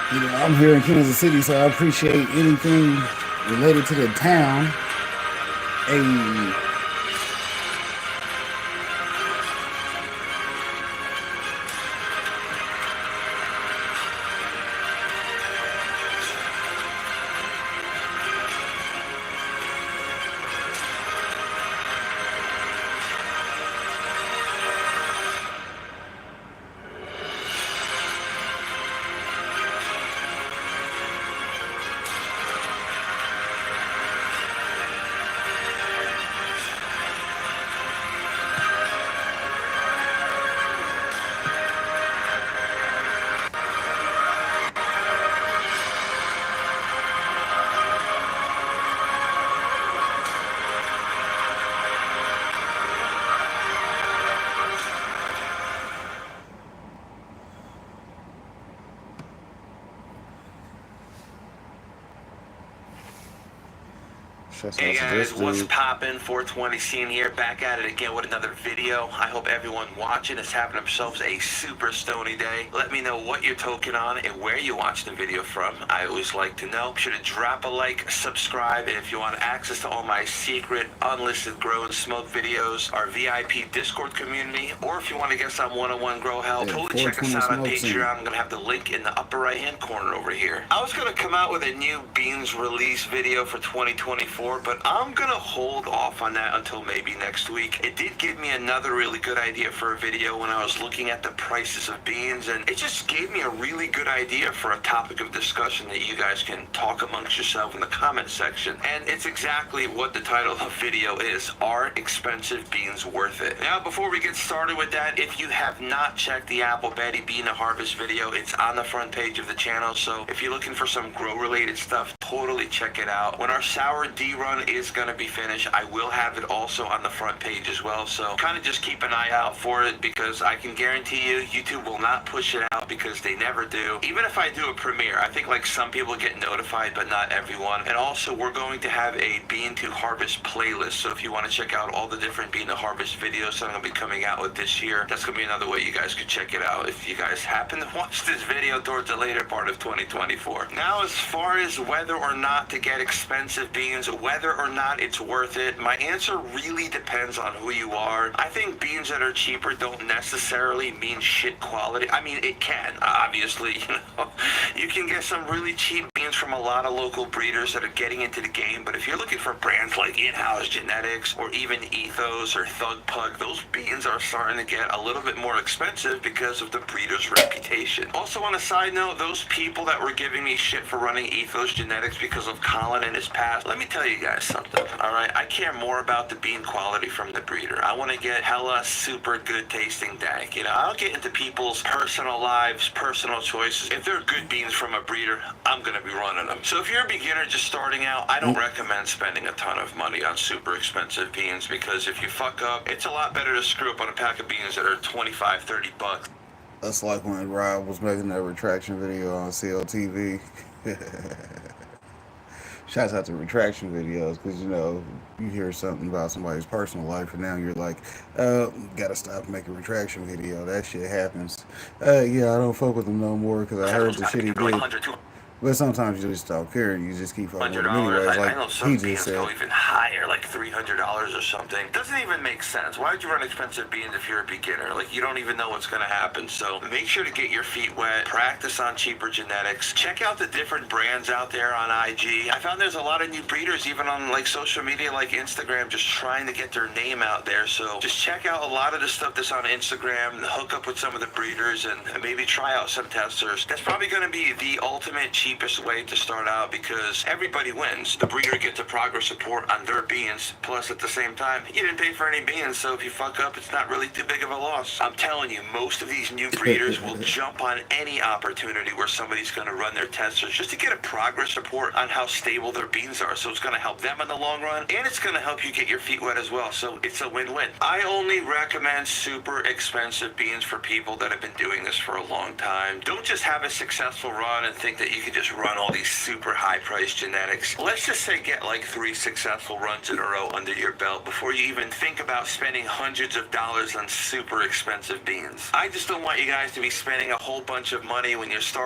I'm here in Kansas City, so I appreciate anything related to the town. A Hey guys, what's poppin'? 420 scene here, back at it again with another video. I hope everyone watching is having themselves a super stony day. Let me know what you're toking on and where you watch the video from. I always like to know. Be sure to drop a like, subscribe, and if you want access to all my secret, unlisted grow and smoke videos, our VIP Discord community, or if you want to get some one-on-one grow help, totally check us out on Patreon. I'm going to have the link in the upper right-hand corner over here. I was going to come out with a new beans release video for 2024, but I'm gonna hold off on that until maybe next week. It did give me another really good idea for a video when I was looking at the prices of beans, and it just gave me a really good idea for a topic of discussion that you guys can talk amongst yourself in the comment section. And it's exactly what the title of the video is: Are expensive beans worth it? Now, before we get started with that, if you have not checked the Apple Betty Bean Harvest video, it's on the front page of the channel. So if you're looking for some grow related stuff, totally check it out. When our sour D run is going to be finished, I will have it also on the front page as well, so kind of just keep an eye out for it, because I can guarantee you YouTube will not push it out, because they never do. Even if I do a premiere, I think like some people get notified but not everyone. And also, we're going to have a bean to harvest playlist, so if you want to check out all the different bean to harvest videos that I'm going to be coming out with this year, that's going to be another way you guys could check it out if you guys happen to watch this video towards the later part of 2024. Now, as far as whether or not to get expensive beans, whether or not it's worth it, my answer really depends on who you are. I think beans that are cheaper don't necessarily mean shit quality. I mean, it can, obviously, you can get some really cheap beans from a lot of local breeders that are getting into the game, but if you're looking for brands like In-House Genetics or even Ethos or Thug Pug, those beans are starting to get a little bit more expensive because of the breeder's reputation. Also, on a side note, those people that were giving me shit for running Ethos Genetics because of Colin in his past, let me tell you guys something, alright? I care more about the bean quality from the breeder. I want to get hella super good tasting dank. You know, I don't get into people's personal lives, personal choices. If they're good beans from a breeder, I'm going to be running them. So if you're a beginner just starting out, I don't recommend spending a ton of money on super expensive beans, because if you fuck up, it's a lot better to screw up on a pack of beans that are 25, 30 bucks. That's like when Rob was making that retraction video on CLTV. Shouts out to retraction videos, because you hear something about somebody's personal life and now you're like, gotta stop making retraction video. That shit happens. Yeah, I don't fuck with him no more because I heard the shit he did. But sometimes you just don't care and you just keep fucking with him anyways. I know some beans go even higher, like $300 or something. Doesn't even make sense. Why would you run expensive beans if you're a beginner? Like, you don't even know what's going to happen. So make sure to get your feet wet. Practice on cheaper genetics. Check out the different brands out there on IG. I found there's a lot of new breeders even on like social media like Instagram, just trying to get their name out there. So just check out a lot of the stuff that's on Instagram, hook up with some of the breeders, and maybe try out some testers. That's probably going to be the ultimate cheapest way to start out, because everybody wins. The breeder gets a progress report on their beans, plus at the same time, you didn't pay for any beans, so if you fuck up, it's not really too big of a loss. I'm telling you, most of these new breeders will jump on any opportunity where somebody's going to run their testers just to get a progress report on how stable their beans are. So it's going to help them in the long run, and it's going to help you get your feet wet as well. So it's a win-win. I only recommend super expensive beans for people that have been doing this for a long time. Don't just have a successful run and think that you can just run all these super high-priced genetics. Let's just say get like 3 successful runs in a row under your belt before you even think about spending hundreds of dollars on super expensive beans. I just don't want you guys to be spending a whole bunch of money when you're starting